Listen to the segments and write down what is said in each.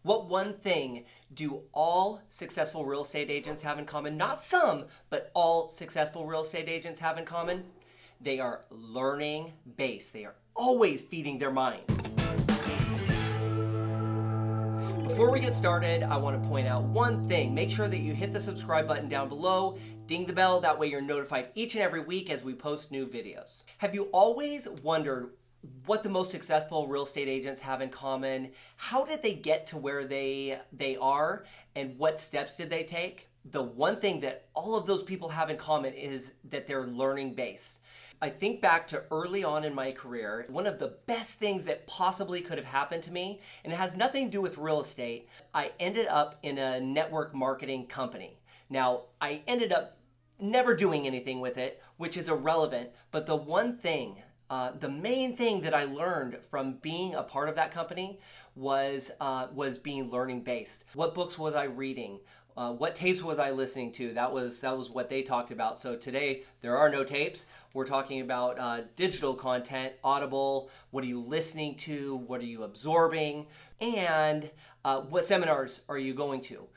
What one thing do all successful real estate agents have in common? Not some, but all successful real estate agents have in common. They are learning based. They are always feeding their mind. Before we get started, I want to point out one thing. Make sure that you hit the subscribe button down below, ding the bell, that way you're notified each and every week as we post new videos. Have you always wondered what the most successful real estate agents have in common? How did they get to where they are, and what steps did they take? The one thing that all of those people have in common is that they're learning based. I think back to early on in my career, one of the best things that possibly could have happened to me, and it has nothing to do with real estate, I ended up in a network marketing company. Now, I ended up never doing anything with it, which is irrelevant, but the one thing, the main thing that I learned from being a part of that company was being learning based. What books was I reading? What tapes was I listening to? That was what they talked about. So today there are no tapes. We're talking about digital content, Audible. What are you listening to? What are you absorbing? And what seminars are you going to?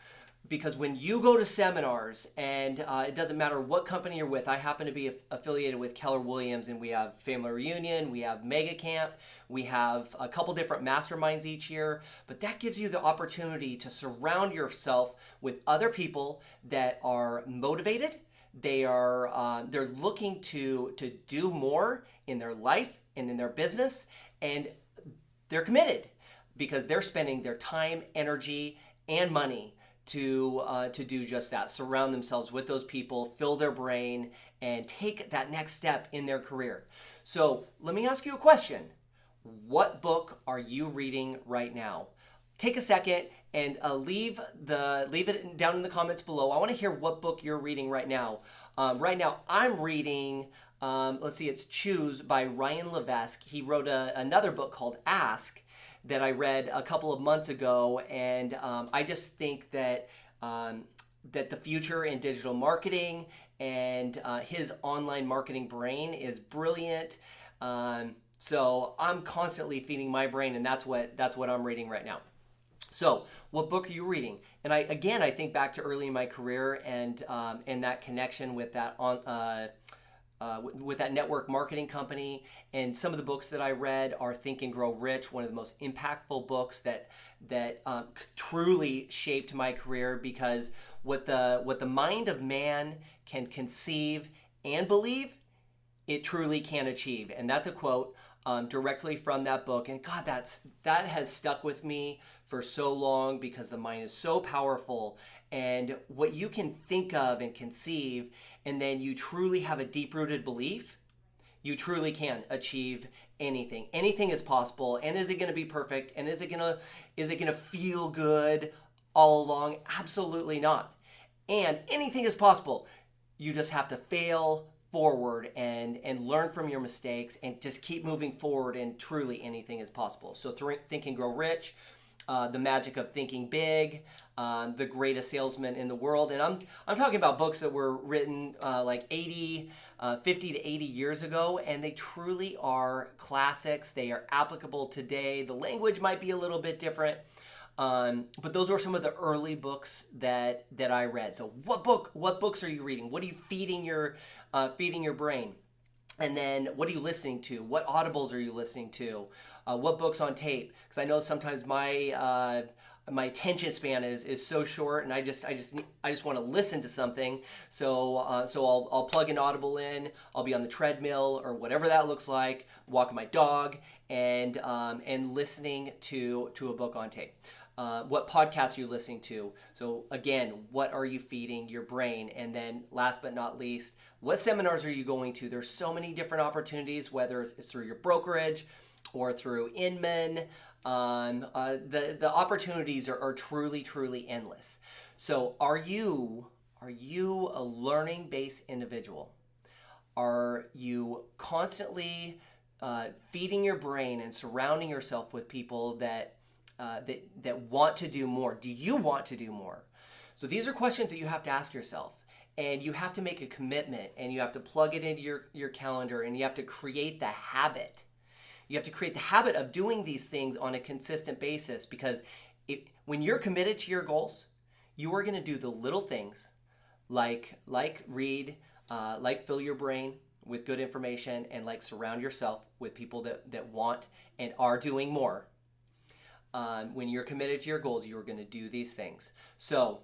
Because when you go to seminars, and it doesn't matter what company you're with, I happen to be affiliated with Keller Williams, and we have Family Reunion, we have Mega Camp, we have a couple different masterminds each year, but that gives you the opportunity to surround yourself with other people that are motivated. They're looking to do more in their life and in their business, and they're committed because they're spending their time, energy, and money to do just that. Surround themselves with those people, fill their brain, and take that next step in their career. So let me ask you a question. What book are you reading right now? Take a second and leave it down in the comments below. I want to hear what book you're reading right now. Right now I'm reading, let's see, it's Choose by Ryan Levesque. He wrote another book called Ask that I read a couple of months ago, and I just think that that the future in digital marketing and his online marketing brain is brilliant. So I'm constantly feeding my brain, and that's what I'm reading right now. So, what book are you reading? And I think back to early in my career and that connection with that with that network marketing company. And some of the books that I read are Think and Grow Rich, one of the most impactful books that truly shaped my career, because what the mind of man can conceive and believe, it truly can achieve. And that's a quote directly from that book. And God, that has stuck with me for so long, because the mind is so powerful, and what you can think of and conceive, and then you truly have a deep-rooted belief, you truly can achieve anything. Anything is possible. And is it going to be perfect? And is it going to feel good all along? Absolutely not. And anything is possible. You just have to fail forward and learn from your mistakes and just keep moving forward, and truly anything is possible. So Think and Grow Rich, The Magic of Thinking Big, The Greatest Salesman in the World. And I'm talking about books that were written like 50 to 80 years ago, and they truly are classics. They are applicable today. The language might be a little bit different, but those were some of the early books that I read. So what books are you reading? What are you feeding your brain? And then what are you listening to? What audibles are you listening to? What books on tape? Because I know sometimes my attention span is so short, and I just want to listen to something. So I'll plug an Audible in. I'll be on the treadmill or whatever that looks like, walking my dog, and listening to a book on tape. What podcasts are you listening to? So again, what are you feeding your brain? And then last but not least, what seminars are you going to? There's so many different opportunities, whether it's through your brokerage or through Inman. The opportunities are truly endless. So are you a learning-based individual? Are you constantly feeding your brain and surrounding yourself with people that want to do more? Do you want to do more? So these are questions that you have to ask yourself, and you have to make a commitment, and you have to plug it into your calendar, and you have to create the habit. You have to create the habit of doing these things on a consistent basis, because When you're committed to your goals, you are going to do the little things like read, like fill your brain with good information, and like surround yourself with people that want and are doing more. When you're committed to your goals, you are going to do these things. So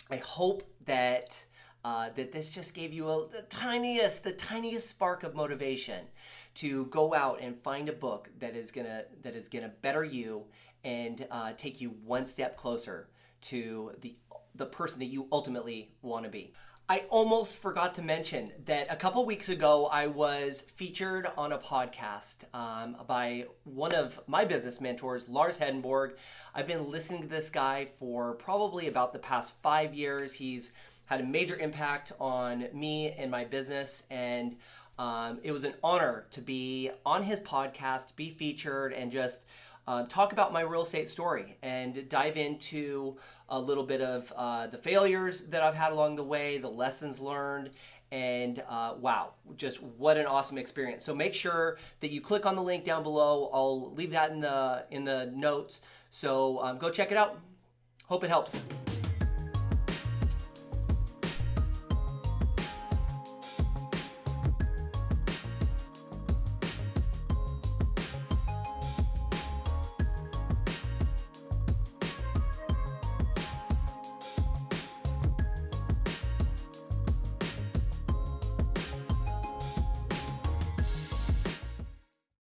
I hope that that this just gave you the tiniest spark of motivation to go out and find a book that is gonna better you and take you one step closer to the person that you ultimately want to be. I almost forgot to mention that a couple weeks ago I was featured on a podcast by one of my business mentors, Lars Hedenborg. I've been listening to this guy for probably about the past 5 years. He's had a major impact on me and my business, and it was an honor to be on his podcast, be featured, and just talk about my real estate story and dive into a little bit of the failures that I've had along the way, the lessons learned, and wow, just what an awesome experience. So make sure that you click on the link down below. I'll leave that in the notes. So go check it out. Hope it helps.